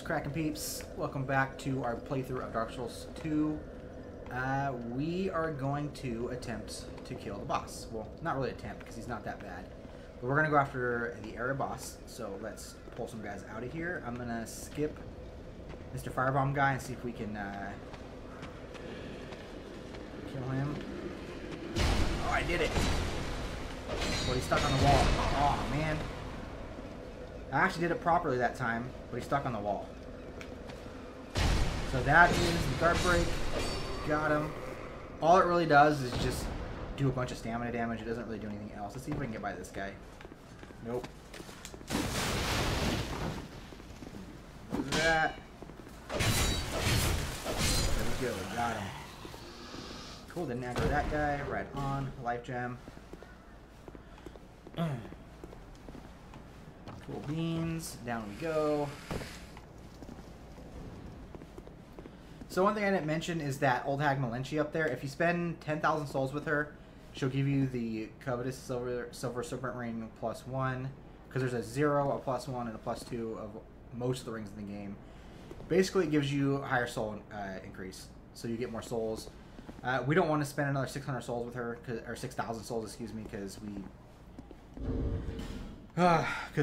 What's cracking, peeps? Welcome back to our playthrough of Dark Souls 2. We are going to attempt to kill the boss. Well, not really attempt, because he's not that bad. But we're going to go after the area boss, so let's pull some guys out of here. I'm going to skip Mr. Firebomb guy and see if we can kill him. Oh, I did it! Well, he's stuck on the wall. Oh, man. I actually did it properly that time, but he's stuck on the wall. So that is the guard break. Got him. All it really does is just do a bunch of stamina damage. It doesn't really do anything else. Let's see if we can get by this guy. Nope. That. There we go. Got him. Cool. Didn't aggro that guy. Right on. Life gem. Cool beans. Down we go. So one thing I didn't mention is that old hag Malenchi up there. If you spend 10,000 souls with her, she'll give you the covetous silver serpent ring +1. Because there's a 0, a +1, and a +2 of most of the rings in the game. Basically, it gives you a higher soul increase, so you get more souls. We don't want to spend another 600 souls with her, or 6,000 souls, excuse me, because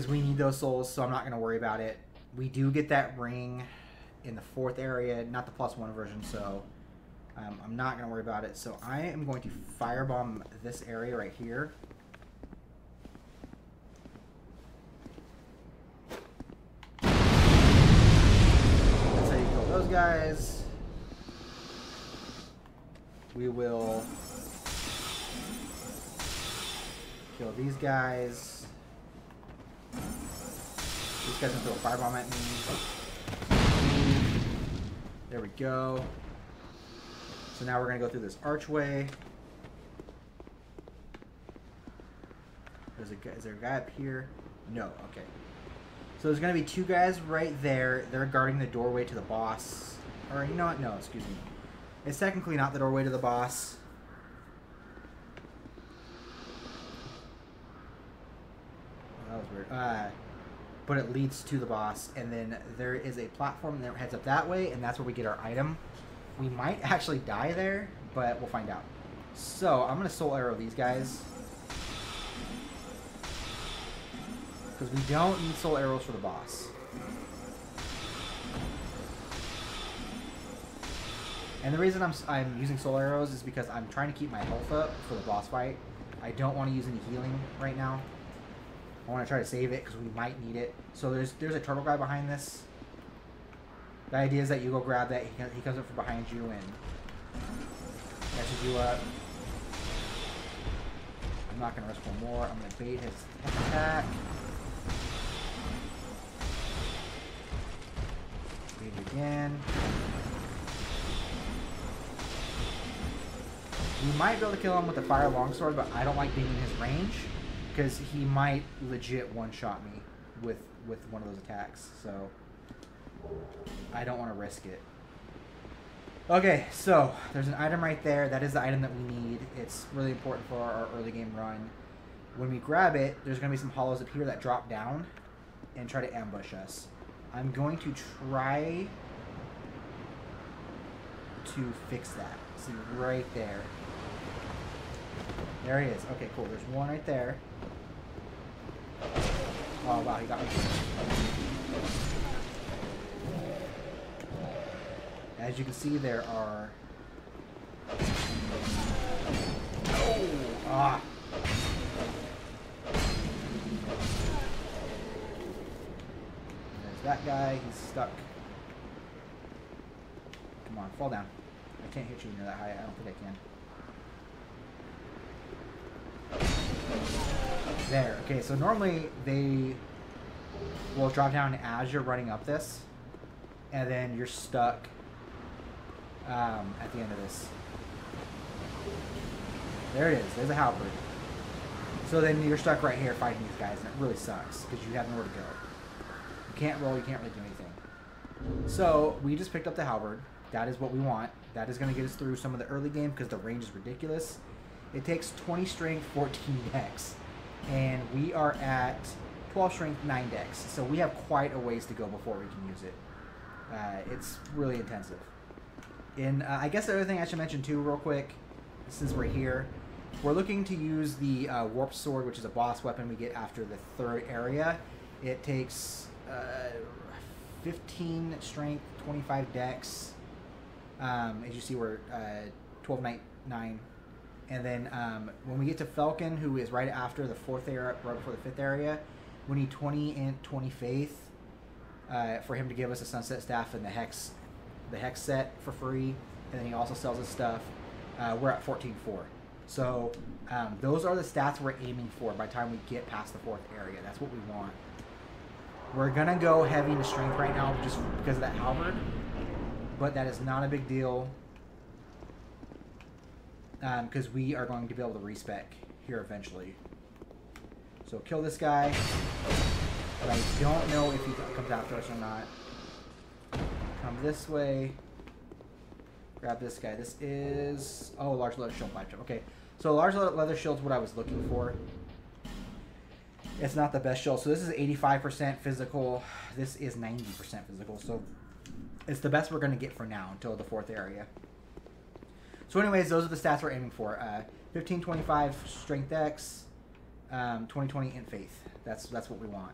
we need those souls, so I'm not going to worry about it. We do get that ring in the 4th area, not the +1 version, so I'm not going to worry about it. So I am going to firebomb this area right here. That's how you kill those guys. We will kill these guys. These guys can throw a firebomb at me. There we go. So now we're going to go through this archway. Is there a guy up here? No. Okay. So there's going to be 2 guys right there. They're guarding the doorway to the boss. Or, you know what? No, excuse me. It's technically not the doorway to the boss. Oh, that was weird. But it leads to the boss, and then there is a platform that heads up that way, and that's where we get our item. We might actually die there, but we'll find out. So I'm going to soul arrow these guys, because we don't need soul arrows for the boss. And the reason I'm using soul arrows is because I'm trying to keep my health up for the boss fight. I don't want to use any healing right now. I want to try to save it because we might need it. So there's a turtle guy behind this. The idea is that you go grab that. He comes up from behind you and messes you up. I'm not going to risk one more. I'm going to bait his attack. Bait it again. We might be able to kill him with a fire longsword, but I don't like being in his range, because he might legit one-shot me with one of those attacks, so I don't want to risk it. Okay, so there's an item right there. That is the item that we need. It's really important for our early game run. When we grab it, there's going to be some hollows up here that drop down and try to ambush us. I'm going to try to fix that. See, right there. There he is. Okay, cool. There's one right there. Oh, wow, he got me. As you can see, there are... Oh! Ah! There's that guy. He's stuck. Come on, fall down. I can't hit you near that high. I don't think I can. There. Okay, so normally they will drop down as you're running up this, and then you're stuck at the end of this. There it is. There's a halberd. So then you're stuck right here fighting these guys, and it really sucks because you have nowhere to go. You can't roll. You can't really do anything. So we just picked up the halberd. That is what we want. That is going to get us through some of the early game because the range is ridiculous. It takes 20 strength, 14 dex. And we are at 12 strength, 9 dex. So we have quite a ways to go before we can use it. It's really intensive. And I guess the other thing I should mention too, real quick, since we're here, we're looking to use the Warp Sword, which is a boss weapon we get after the 3rd area. It takes 15 strength, 25 dex. As you see, we're 12, 9. And then when we get to Falcon, who is right after the 4th area, right before the 5th area, we need 20 int, 20 faith for him to give us a Sunset Staff and the Hex set for free. And then he also sells us stuff. We're at 14.4. So those are the stats we're aiming for by the time we get past the 4th area. That's what we want. We're going to go heavy into strength right now just because of that halberd. But that is not a big deal. Because we are going to be able to respec here eventually. So kill this guy. But I don't know if he comes after us or not. Come this way. Grab this guy. This is... Oh, large leather shield 5 jump. Okay. So large leather shield's what I was looking for. It's not the best shield. So this is 85% physical. This is 90% physical. So it's the best we're going to get for now until the 4th area. So anyways, those are the stats we're aiming for. 1525 strength dex, 2020 int faith. That's what we want.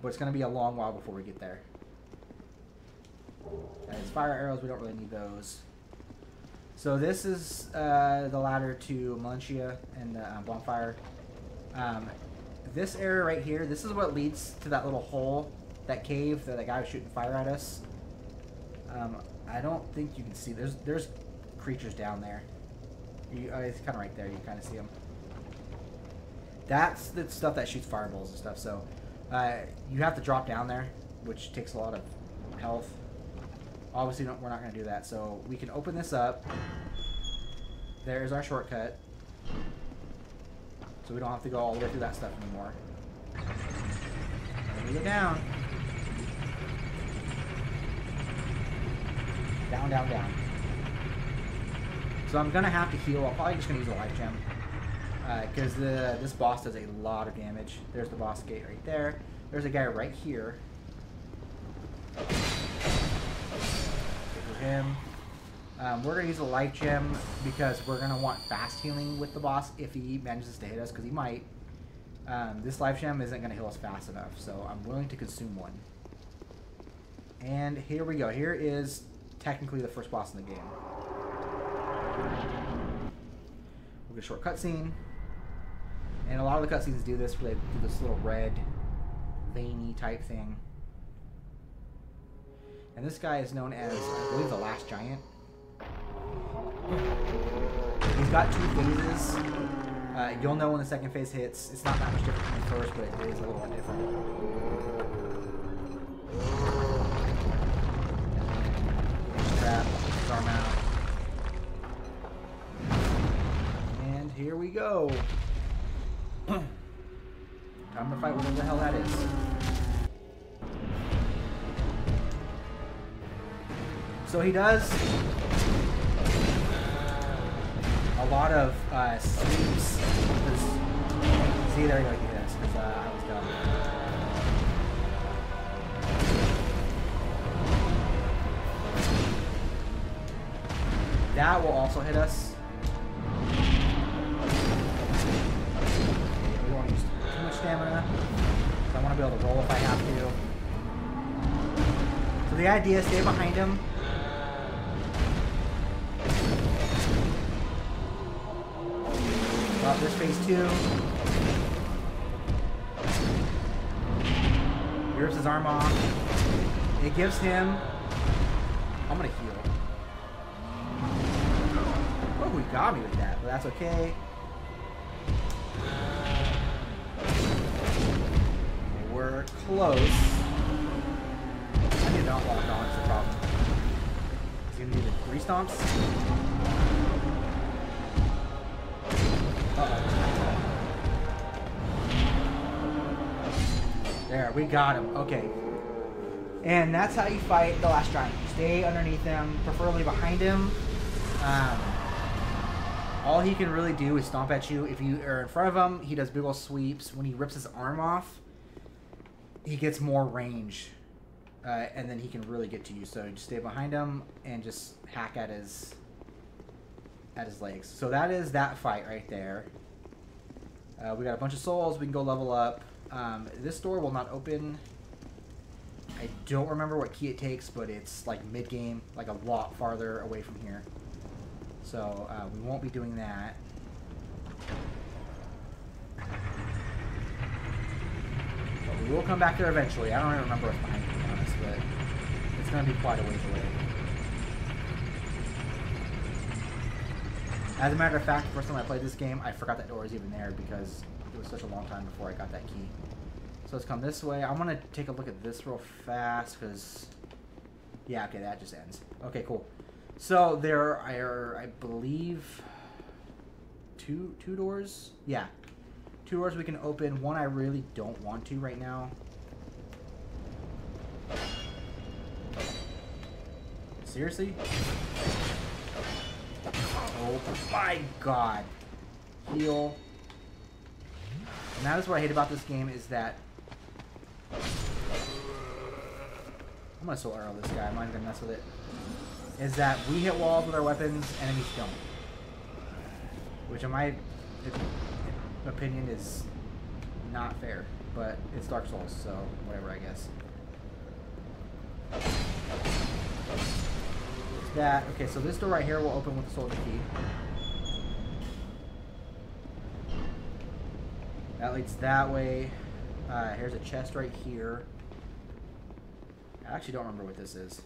But it's going to be a long while before we get there. As fire arrows, we don't really need those. So this is the ladder to Melentia and the bonfire. This area right here, this is what leads to that little hole, that cave that guy was shooting fire at us. I don't think you can see. There's creatures down there. It's kind of right there. You kind of see them. That's the stuff that shoots fireballs and stuff. So you have to drop down there, which takes a lot of health. Obviously, we're not going to do that. So we can open this up. There's our shortcut. So we don't have to go all the way through that stuff anymore. Let me go down. Down, down, down. So I'm going to have to heal. I'm probably just going to use a life gem. Because this boss does a lot of damage. There's the boss gate right there. There's a guy right here. Get for him. We're going to use a life gem because we're going to want fast healing with the boss if he manages to hit us, because he might. This life gem isn't going to heal us fast enough, so I'm willing to consume one. And here we go. Here is technically the first boss in the game. We'll get a short cutscene. And a lot of the cutscenes do this, where they do this little red, veiny type thing. And this guy is known as, I believe, the Last Giant. He's got 2 phases. You'll know when the second phase hits. It's not that much different from the first, but it is a little bit different. Trap, his arm out. And here we go. Time to fight whatever the hell that is. So he does a lot of sweeps. See, there you go, he hit us, because I was dumb. That will also hit us. We don't want to use too much stamina. So I want to be able to roll if I have to. So the idea is stay behind him. There's phase 2. He rips his arm off. It gives him... I'm gonna heal. Oh, he got me with that, but that's okay. We're close. I need to unlock on, it's the problem. He's gonna do the 3 stomps. There, we got him. Okay. And that's how you fight the Last Giant. You stay underneath him, preferably behind him. All he can really do is stomp at you. If you are in front of him, he does big ol' sweeps. When he rips his arm off, he gets more range. and then he can really get to you. So just stay behind him and just hack at his legs. So that is that fight right there. We got a bunch of souls. We can go level up. This door will not open. I don't remember what key it takes, but it's like mid-game, like a lot farther away from here. So we won't be doing that. But we will come back there eventually. I don't even remember what's behind me, to be honest, but it's going to be quite a ways away. As a matter of fact, the first time I played this game, I forgot that door was even there because it was such a long time before I got that key. So let's come this way. I'm going to take a look at this real fast because... Yeah, okay, that just ends. Okay, cool. So there are, I believe, two doors? Yeah. 2 doors we can open. One I really don't want to right now. Seriously? Oh my god. Heal. And that is what I hate about this game is that... I'm going to soul arrow this guy. I'm not even going to mess with it. Is that we hit walls with our weapons, enemies don't. Which in my opinion is not fair. But it's Dark Souls, so whatever, I guess. That. Okay, so this door right here will open with the soldier key. That leads that way. Here's a chest right here. I actually don't remember what this is.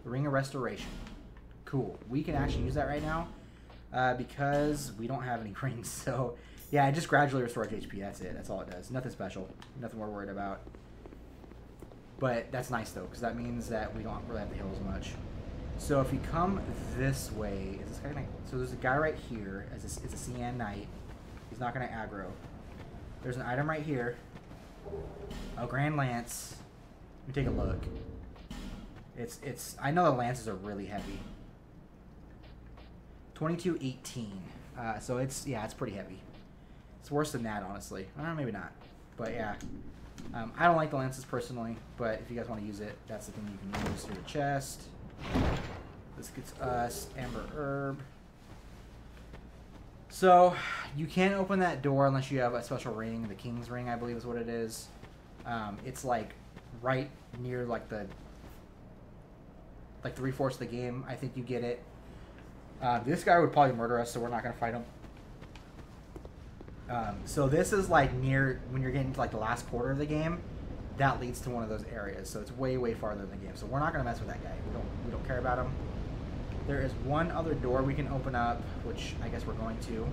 The Ring of Restoration. Cool. We can actually use that right now because we don't have any rings. So, yeah, it just gradually restores HP. That's it. That's all it does. Nothing special. Nothing we're worried about. But that's nice, though, because that means that we don't really have to heal as much. So if you come this way, is this guy gonna... So there's a guy right here. It's a CN Knight. He's not going to aggro. There's an item right here. A Grand Lance. Let me take a look. It's. I know the lances are really heavy. 2218. So it's pretty heavy. It's worse than that, honestly. Maybe not. But yeah. I don't like the lances personally, but if you guys want to use it, that's the thing you can use. Through the chest. This gets us Amber Herb. So you can't open that door unless you have a special ring. The King's Ring, I believe, is what it is. It's like right near like 3/4 of the game. I think you get it. This guy would probably murder us, so we're not gonna fight him. So this is like near when you're getting to like the last quarter of the game. That leads to one of those areas. So it's way farther in the game. So we're not gonna mess with that guy. We don't care about him. There is one other door we can open up, which I guess we're going to.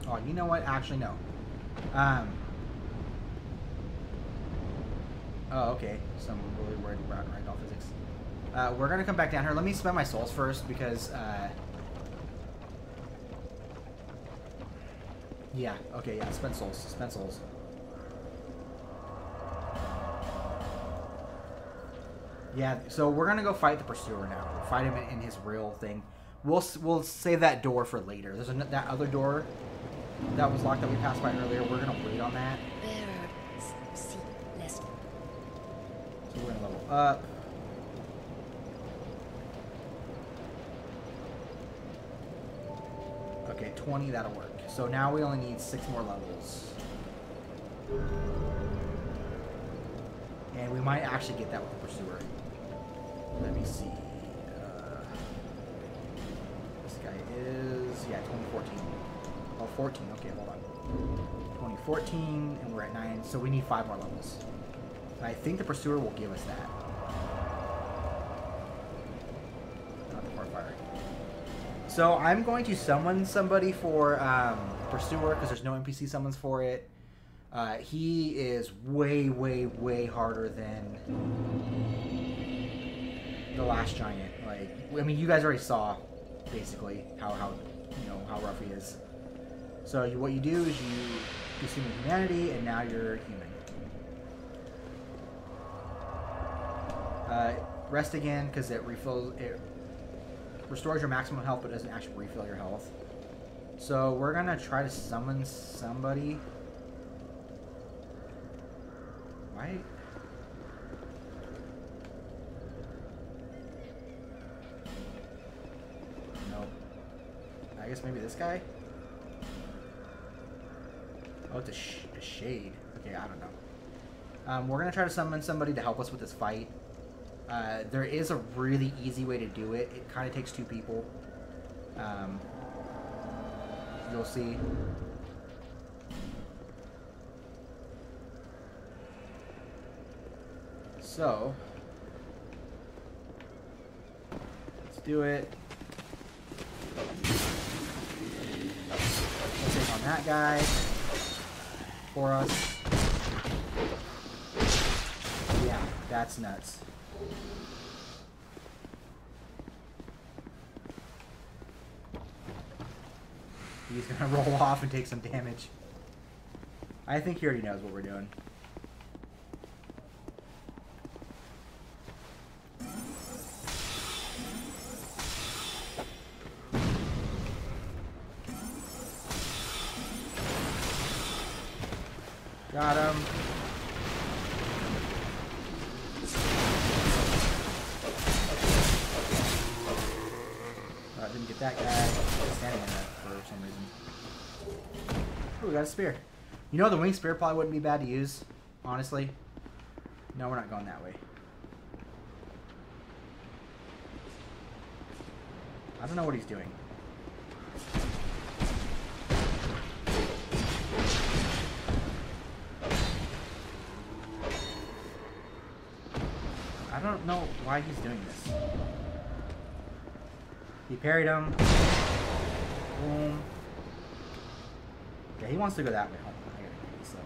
Oh, you know what? Actually, no. Oh, okay. Some really weird ragdoll physics. We're gonna come back down here. Let me spend my souls first because. Yeah. Okay. Yeah. Spend souls. Spend souls. Yeah, so we're gonna go fight the Pursuer now. Fight him in his real thing. We'll save that door for later. There's that other door that was locked that we passed by earlier. We're gonna wait on that. So we're gonna level up. Okay, 20. That'll work. So now we only need 6 more levels. And we might actually get that with the Pursuer. Let me see. This guy is... Yeah, 2014. Oh, 14. Okay, hold on. 2014, and we're at 9. So we need 5 more levels. And I think the Pursuer will give us that. Not the Fire. So I'm going to summon somebody for Pursuer, because there's no NPC summons for it. He is way harder than the last giant. Like, I mean, you guys already saw basically how rough he is. So what you do is you consume humanity, and now you're human. Rest again because it restores your maximum health, but doesn't actually refill your health. So we're gonna try to summon somebody. Why? Nope. I guess maybe this guy? Oh, it's a shade. Okay, I don't know. We're gonna try to summon somebody to help us with this fight. There is a really easy way to do it. It kind of takes 2 people. You'll see. So, let's do it. Let's take on that guy for us. Yeah, that's nuts. He's gonna roll off and take some damage. I think he already knows what we're doing. Got him. Didn't get that guy. Standing in it for some reason. Oh, we got a spear. You know, the wing spear probably wouldn't be bad to use, honestly. No, we're not going that way. I don't know what he's doing. I don't know why he's doing this. He parried him. Boom. Yeah, he wants to go that way. Hold on, I gotta get this up.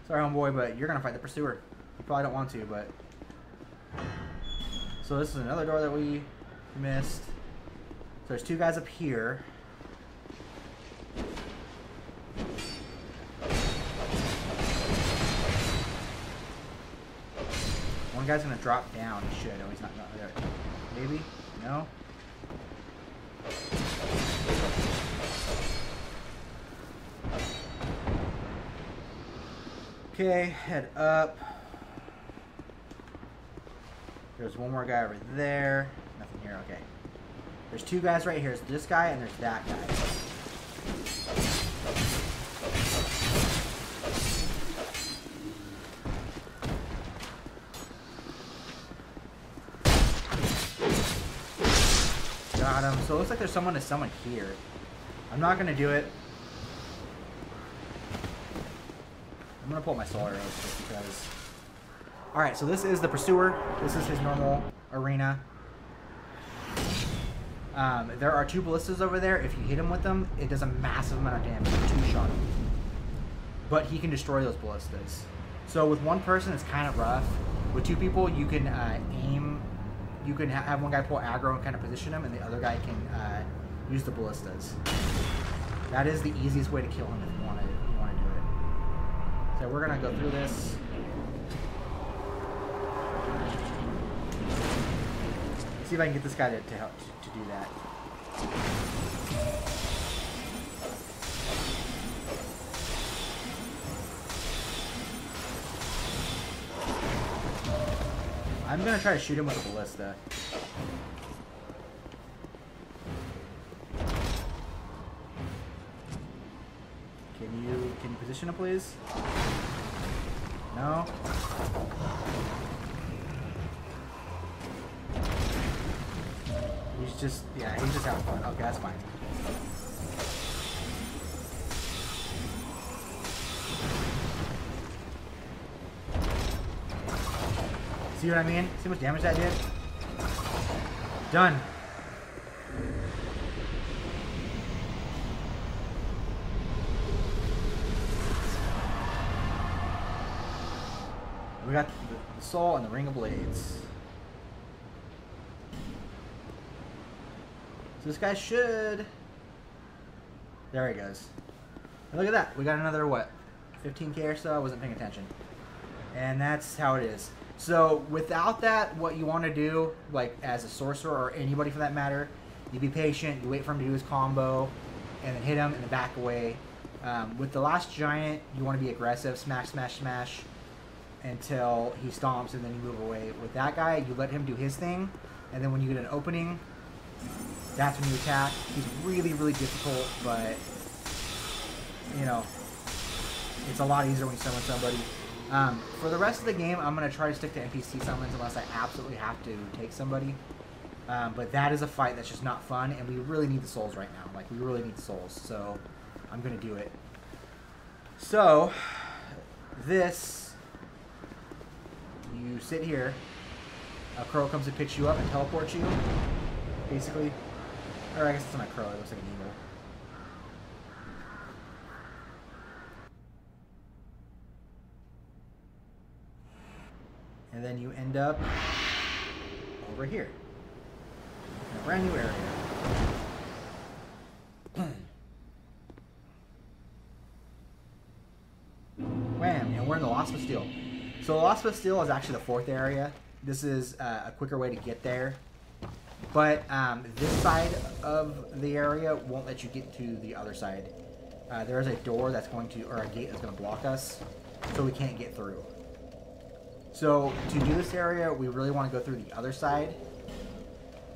Sorry, homeboy, but you're gonna fight the pursuer. You probably don't want to, but. So this is another door that we missed. So there's 2 guys up here. One guy's gonna drop down. He should. Oh, he's not. There. Maybe? No? Okay, head up. There's one more guy over there. Nothing here. Okay. There's 2 guys right here. There's this guy and there's that guy. Got him. So it looks like there's someone to summon here. I'm not going to do it. I'm going to pull my soul arrows just because. Alright, so this is the pursuer. This is his normal arena. There are 2 ballistas over there. If you hit him with them, it does a massive amount of damage. 2-shot him. But he can destroy those ballistas. So with one person, it's kind of rough. With 2 people, you can aim. You can have one guy pull aggro and kind of position him, and the other guy can use the ballistas. That is the easiest way to kill him if you want to do it. So we're gonna go through this. See if I can get this guy to help to do that. I'm gonna try to shoot him with a ballista. Can you position him, please? No? He's just having fun. Okay, that's fine. See what I mean? See how much damage that did? Done. We got the soul and the ring of blades. So this guy should. There he goes. And look at that. We got another, what, 15k or so? I wasn't paying attention. And that's how it is. So without that, what you want to do, like as a sorcerer or anybody for that matter, You be patient, you wait for him to do his combo, and then hit him and then back away. With the last giant, you want to be aggressive, smash, smash, smash, until he stomps and then you move away. With that guy, you let him do his thing, and then when you get an opening, that's when you attack. He's really, really difficult, but, you know, it's a lot easier when you summon somebody. For the rest of the game, I'm going to try to stick to NPC summons unless I absolutely have to take somebody. But that is a fight that's just not fun, and we really need the souls right now. Like, we really need the souls, so I'm going to do it. So, this, you sit here, a crow comes and picks you up and teleports you, basically. Or I guess it's not a crow, it looks like an eagle. And then you end up over here. In a brand new area. Wham! And we're in the Lost Bastille. So the Lost Bastille is actually the 4th area. This is a quicker way to get there. But this side of the area won't let you get to the other side. There is a door that's going to, or a gate that's going to block us, so we can't get through. So to do this area, we really want to go through the other side,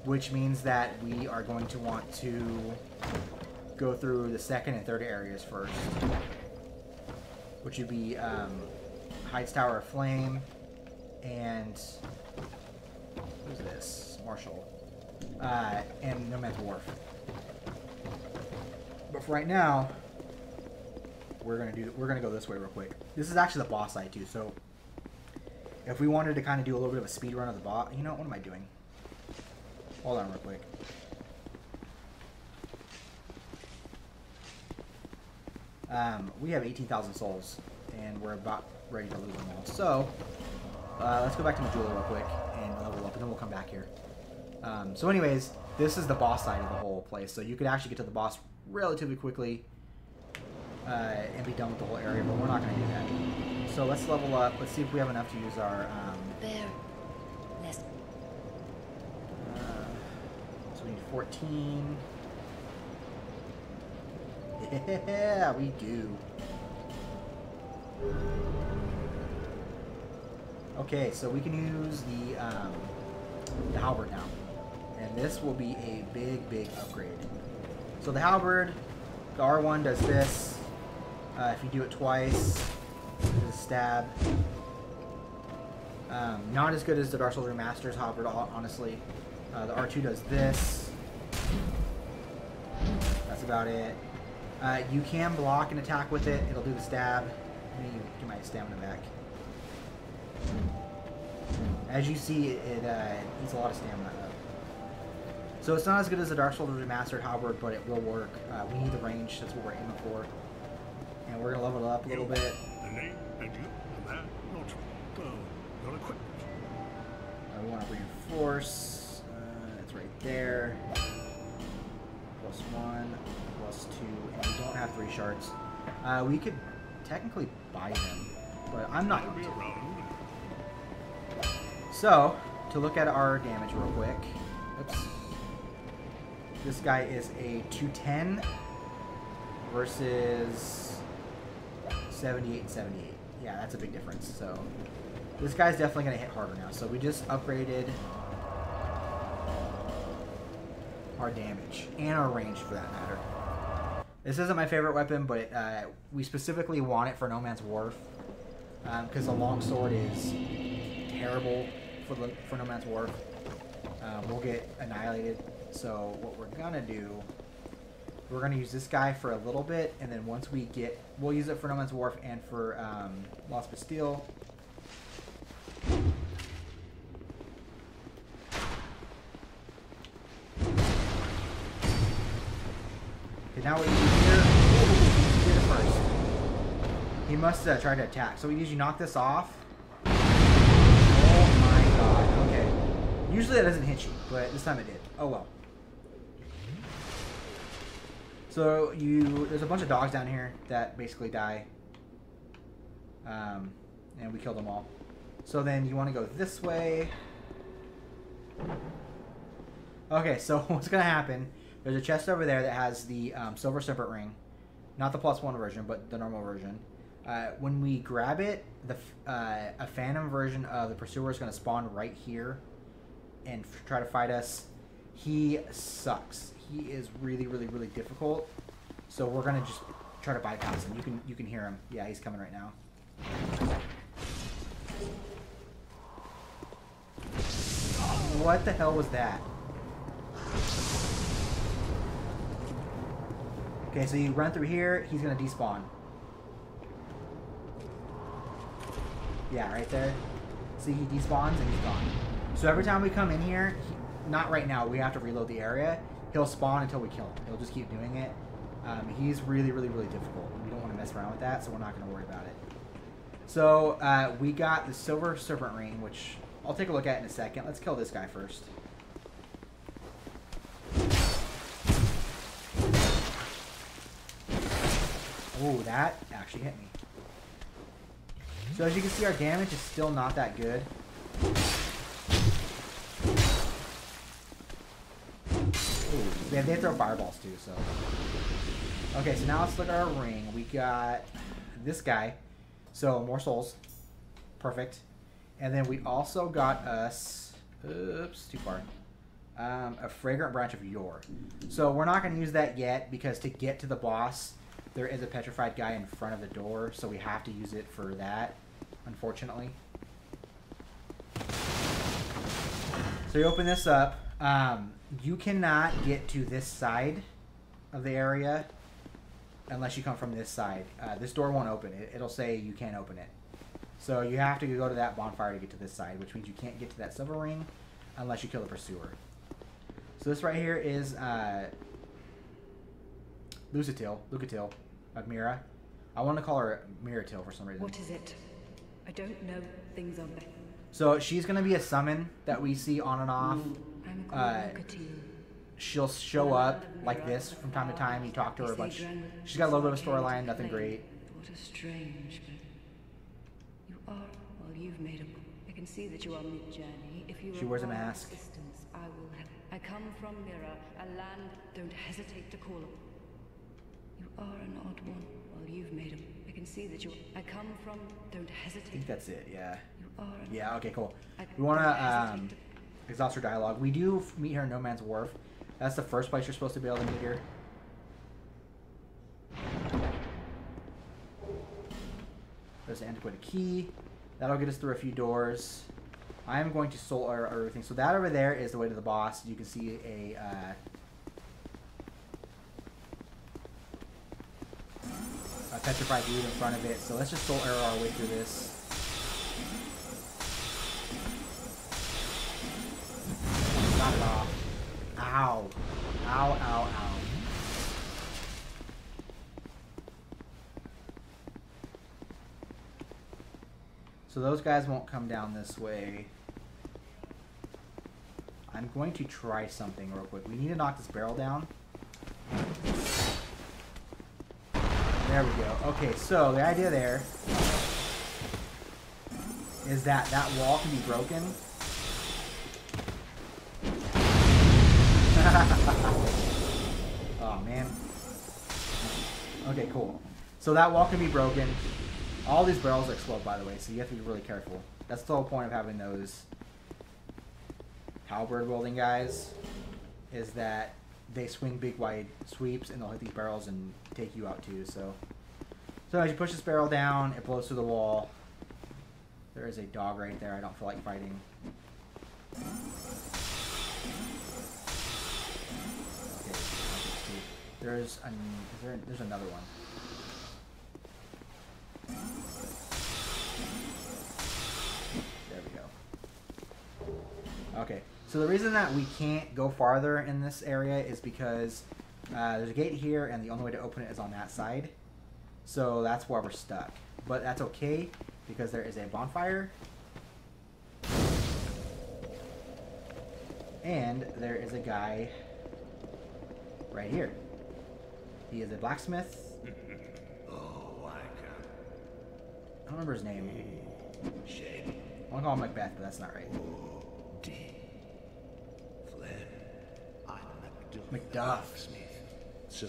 which means that we are going to want to go through the 2nd and 3rd areas first, which would be Heights Tower of Flame and who's this? Marshall. And No Man's Wharf. But for right now, we're gonna go this way real quick. This is actually the boss side too, so if we wanted to kind of do a little bit of a speed run of the boss, you know, what am I doing? Hold on real quick. We have 18,000 souls, and we're about ready to lose them all. So, let's go back to Majula real quick and level up, and then we'll come back here. So anyways, this is the boss side of the whole place, so you could actually get to the boss relatively quickly and be done with the whole area, but we're not going to do that. So let's level up. Let's see if we have enough to use our... so we need 14. Yeah, we do. Okay, so we can use the halberd now. And this will be a big, big upgrade. So the halberd, the R1 does this. If you do it twice, it's a stab. Not as good as the Dark Souls Remastered's halberd, honestly. The R2 does this. That's about it. You can block an attack with it. It'll do the stab. Let me get my stamina back. As you see, it eats a lot of stamina up. So it's not as good as the Dark Souls Remastered halberd, but it will work. We need the range. That's what we're aiming for. And we're going to level it up a little bit. We want to reinforce. It's right there. +1, +2, and we don't have 3 shards. We could technically buy them, but I'm not going to. So, to look at our damage real quick. Oops. This guy is a 210 versus 78 and 78. Yeah, that's a big difference. So this guy's definitely going to hit harder now. So we just upgraded our damage and our range for that matter. This isn't my favorite weapon, but we specifically want it for No Man's Wharf because the longsword is terrible for No Man's Wharf. We'll get annihilated. So what we're gonna do, we're gonna use this guy for a little bit, and then once we get, we'll use it for No Man's Wharf and for Lost Bastille. Okay, now what you do here, he did it first. He must try to attack. So we usually knock this off. Oh my god, okay. Usually that doesn't hit you, but this time it did. Oh well. So there's a bunch of dogs down here that basically die. And we killed them all. So then you want to go this way. Okay, so what's gonna happen? There's a chest over there that has the silver serpent ring, not the +1 version, but the normal version. When we grab it, a phantom version of the pursuer is gonna spawn right here, and try to fight us. He sucks. He is really, really, really difficult. So we're gonna just try to bypass him. You can hear him. Yeah, he's coming right now. What the hell was that? Okay, so you run through here, he's gonna despawn. Yeah, right there. See, he despawns and he's gone. So every time we come in here, not right now, we have to reload the area. He'll spawn until we kill him. He'll just keep doing it. He's really, really, really difficult. We don't want to mess around with that, so we're not going to worry about it. So we got the silver serpent ring, which I'll take a look at in a second. Let's kill this guy first. Oh, that actually hit me. So as you can see, our damage is still not that good. Ooh, they throw fireballs too, so. Okay, so now let's look at our ring. We got this guy. So, more souls. Perfect. And then we also got us... Oops, too far. A fragrant branch of yore. So, we're not going to use that yet, because to get to the boss, there is a petrified guy in front of the door, so we have to use it for that, unfortunately. So you open this up. You cannot get to this side of the area unless you come from this side. This door won't open. It'll say you can't open it. So you have to go to that bonfire to get to this side, which means you can't get to that silver ring unless you kill the pursuer. So this right here is Lucatil of Mira. I want to call her Miratil for some reason. What is it? I don't know. Things are better. So she's going to be a summon that we see on and off. I'm She'll show up like this from time to time. You talk to her a bunch. She's got a little bit of a storyline, nothing great. What a strange... You are... Well, you've made a... I can see that you are mid-journey. If you she wears a mask. Assistance, I will help. I come from Mira, a land don't hesitate to call upon. You are an odd one. Well, you've made a... I can see that you... I come from... Don't hesitate. I think that's it, yeah. You are an... Yeah, okay, cool. We want to exhaust her dialogue. We do meet her in No Man's Wharf. That's the first place you're supposed to be able to meet her. There's an antiquated key. That'll get us through a few doors. I am going to soul everything. So that over there is the way to the boss. You can see a petrified dude in front of it. So let's just soul arrow our way through this. Knock it off. Ow. Ow, ow, ow. So those guys won't come down this way. I'm going to try something real quick. We need to knock this barrel down. There we go. Okay, so the idea there is that that wall can be broken. Oh, man. Okay, cool. So that wall can be broken. All these barrels explode, by the way, so you have to be really careful. That's the whole point of having those halberd wielding guys, is that they swing big wide sweeps and they'll hit these barrels and take you out too. So as you push this barrel down, it blows through the wall. There is a dog right there. I don't feel like fighting. Okay, there's another one. There we go. Okay, so the reason that we can't go farther in this area is because there's a gate here and the only way to open it is on that side. So that's where we're stuck. But that's okay because there is a bonfire. And there is a guy right here. He is a blacksmith. I don't remember his name. I want to call him Macbeth, but that's not right. McDuff. Smith. So,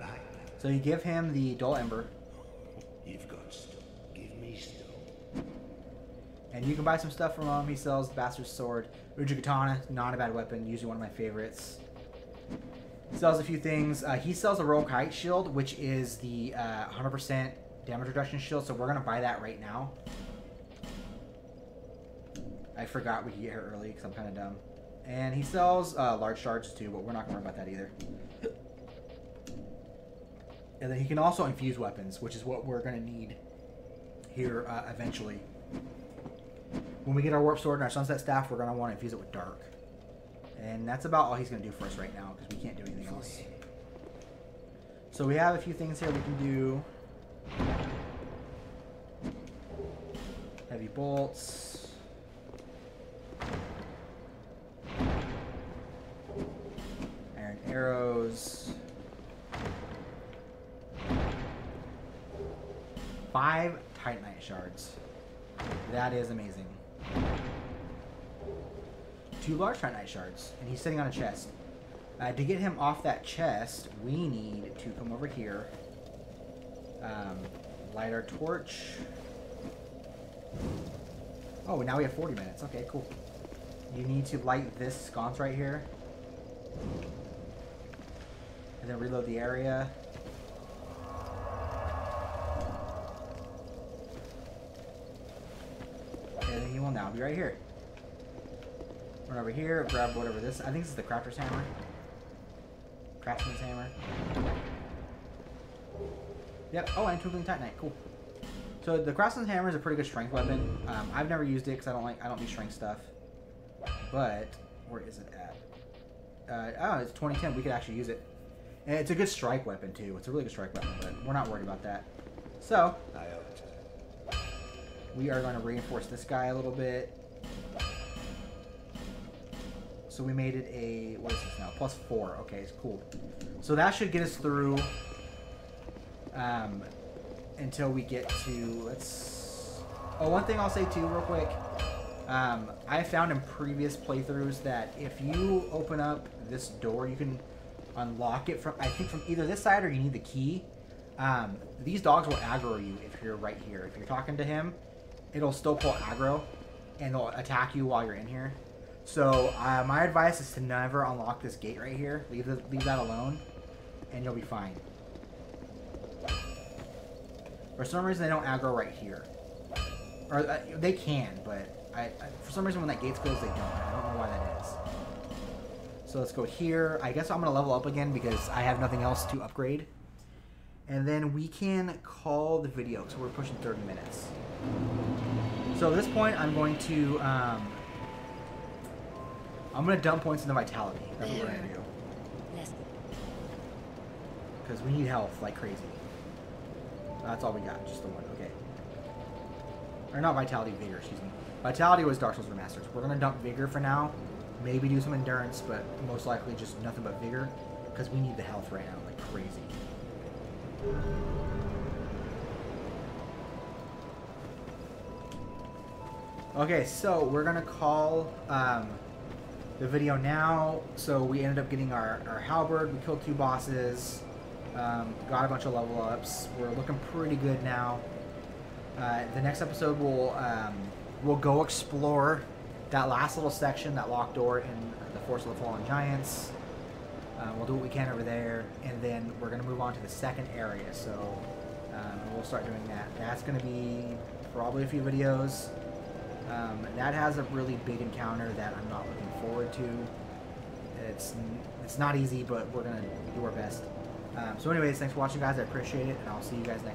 right. So you give him the dull ember, You've got stuff. Give me stuff. and you can buy some stuff from him. He sells the Bastard's Sword, Uji Katana, not a bad weapon, usually one of my favorites. Sells a few things. He sells a Royal Kite Shield, which is the 100% damage reduction shield, so we're going to buy that right now. I forgot we could get here early because I'm kind of dumb. And he sells large shards too, but we're not going to worry about that either. And then he can also infuse weapons, which is what we're going to need here eventually. When we get our Warp Sword and our Sunset Staff, we're going to want to infuse it with Dark. And that's about all he's going to do for us right now, because we can't do anything else. So we have a few things here we can do. Heavy bolts. Iron arrows. 5 Titanite shards. That is amazing. 2 large Titanite shards, and he's sitting on a chest. To get him off that chest, we need to come over here, light our torch. Oh, now we have 40 minutes. Okay, cool. You need to light this sconce right here, and then reload the area. And he will now be right here. Run over here, grab whatever this. I think this is the crafter's hammer. Craftsman's hammer. Yep. Oh, and twinkling titanite. Cool. So the craftsman's hammer is a pretty good strength weapon. I've never used it because I don't do strength stuff. But where is it at? Oh, it's 2010. We could actually use it. And it's a good strike weapon too. It's a really good strike weapon, but we're not worried about that. So we are going to reinforce this guy a little bit. So we made it a, what is this now? +4. Okay, it's cool. So that should get us through until we get to, let's... Oh, one thing I'll say too real quick. I found in previous playthroughs that if you open up this door, you can unlock it from, I think from either this side or you need the key. These dogs will aggro you if you're right here. If you're talking to him, it'll still pull aggro and it'll attack you while you're in here. So my advice is to never unlock this gate right here. Leave that alone, and you'll be fine. For some reason, they don't aggro right here, or they can, but for some reason when that gate's closed, they don't. I don't know why that is. So let's go here. I guess I'm gonna level up again because I have nothing else to upgrade, and then we can call the video. So we're pushing 30 minutes. So at this point, I'm going to. I'm going to dump points into Vitality. That's what we're going to do. Because we need health like crazy. That's all we got. Just the one. Okay. Or not Vitality, Vigor. Excuse me. Vitality was Dark Souls Remastered. We're going to dump Vigor for now. Maybe do some Endurance, but most likely just nothing but Vigor. Because we need the health right now like crazy. Okay, so we're going to call... the video now. So we ended up getting our halberd. We killed 2 bosses. Got a bunch of level ups. We're looking pretty good now. The next episode we'll go explore that last little section, that locked door in the Force of the Fallen Giants. We'll do what we can over there, and then we're gonna move on to the second area. So we'll start doing that. That's gonna be probably a few videos. That has a really big encounter that I'm not looking forward to. It's not easy, but we're gonna do our best. So anyways, thanks for watching, guys. I appreciate it, and I'll see you guys next time.